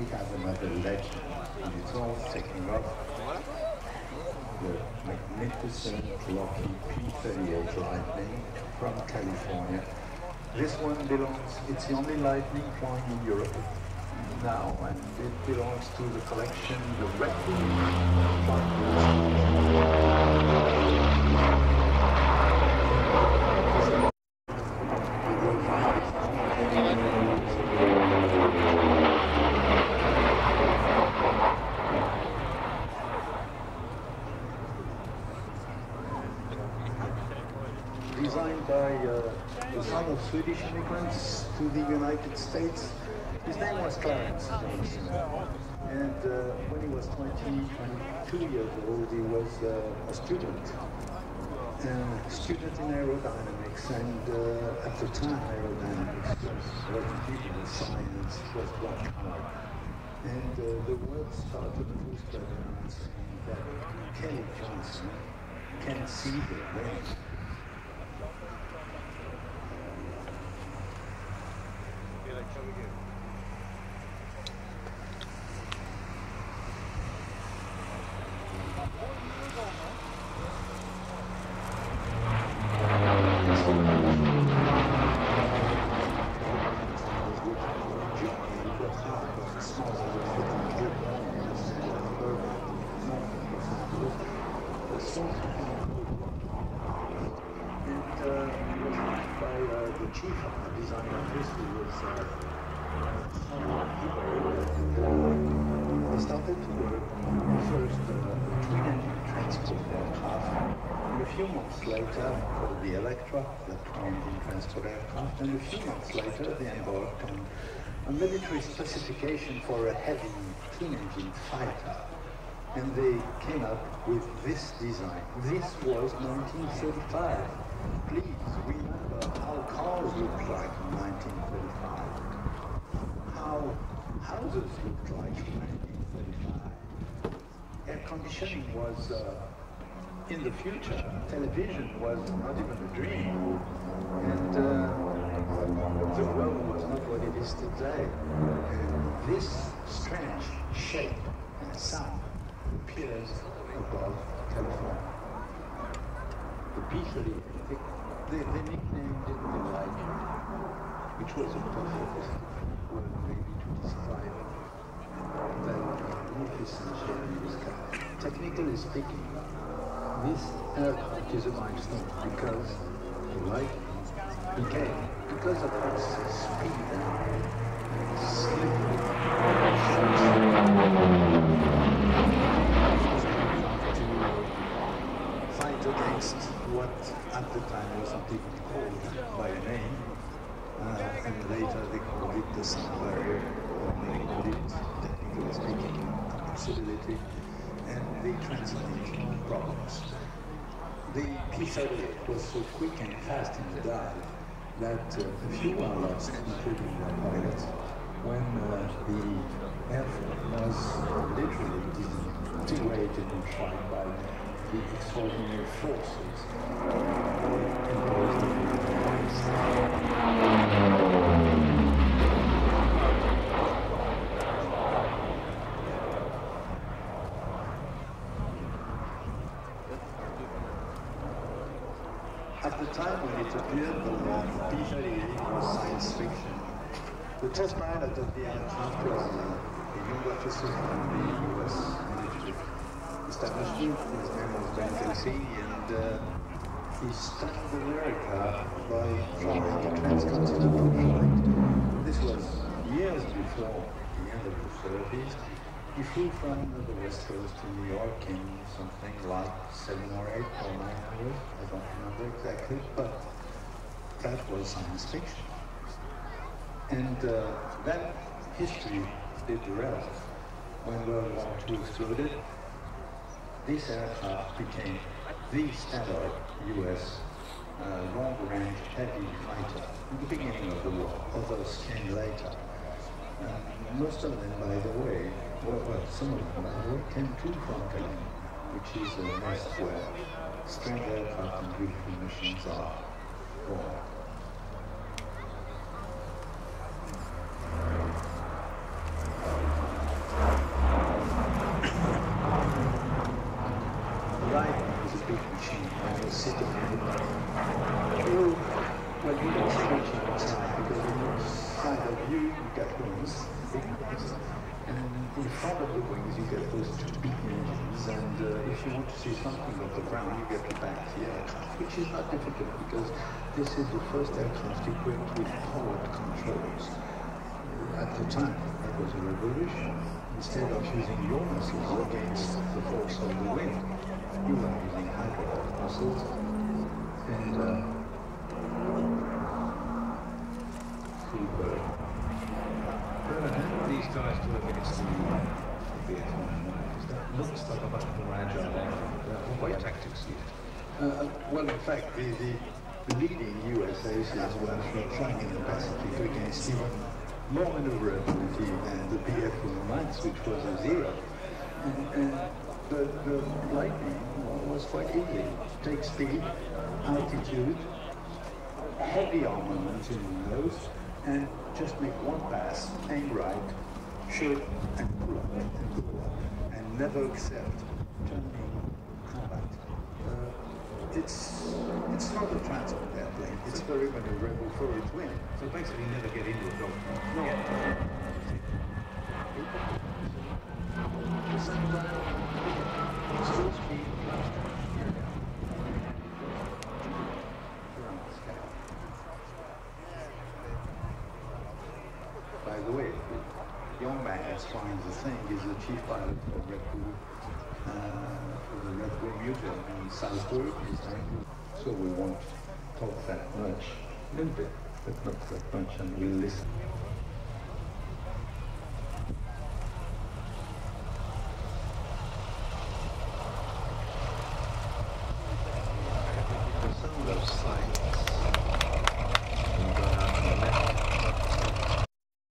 We have another legend, and it's all taking off. The magnificent Lockheed P-38 Lightning from California. This one belongs, it's the only Lightning flying in Europe now, and it belongs to the collection, the Red Bulls. Designed by the son of Swedish immigrants to the United States. His name was Clarence, and when he was 22 years old, he was a student in aerodynamics, and at the time aerodynamics wasn't even science, it was black collar. And the word started to spread around saying that Kelly Johnson can see the rain. The chief of the design office, who was he started to work on the first twin-engine transport aircraft, and a few months later, called the Electra, the twin-engine transport aircraft, and a few months later they embarked on a military specification for a heavy twin-engine fighter. And they came up with this design. This was 1935. Please remember how cars looked like in 1935. How houses looked like in 1935. Air conditioning was in the future. Television was not even a dream. And the world was not what it is today. And this strange shape and sound appears above California. The P-38, they nicknamed it the Lightning, which was a perfect word maybe to describe that magnificent shape in the sky. Technically speaking, this aircraft is a milestone because the Lightning became, because of its speed and slippery against what at the time wasn't even called by a name, and later they called it the sound barrier, they called it, technically speaking, impossibility, and they translated problems. The P-38 was so quick and fast in the dive that a few were lost, including the pilots, when the airfield was literally disintegrated and tried by the extraordinary forces imposed on the At the time when it appeared, the P-38 was science fiction. The test pilot of the aircraft was a young officer from the U.S. military establishment. His name was Ben Casey, and he studied America by flying a transcontinental flight. This was years before the end of the 30s. He flew from the west coast to New York in something like 7 or 8 or 9 hours. I don't remember exactly, but that was science fiction. And then history did the rest. When World War II exploded, this aircraft became the standard U.S. long-range heavy fighter at the beginning of the war. Others came later. Most of them, by the way, some of them, by the way, came to from California, which is a nest where strange aircraft and beautiful machines are born. sit on it. Oh, well, you don't see much outside because on the side of you get wings, big wings, and in front of the wings you get those two big engines, and if you want to see something of the ground you get to back the aircraft, which is not difficult because this is the first aircraft equipped with powered controls. At the time, that was a revolution. Instead of using your muscles against the force of the wind, you were using hydraulic muscles, and super. These guys do against the BF-1 that looks like a much more agile aircraft. What tactics used? Well, in fact, the leading US aces were flying in the Pacific against even more maneuverability than the BF-1, which was a zero. And the Lightning was quite easy. Take speed, altitude, heavy armament in the nose, and just make one pass, aim right, shoot, and pull up, and never accept turning combat. It's not a transport airplane. It's very maneuverable for its wind. So basically never get into a dogfight. No. Still speed. By the way, young man that's flying the thing is the chief pilot for Red Bull, for the Red Bull Museum in Salzburg. So we won't talk that much, a little bit, but not that much, and we'll listen. The sound of sight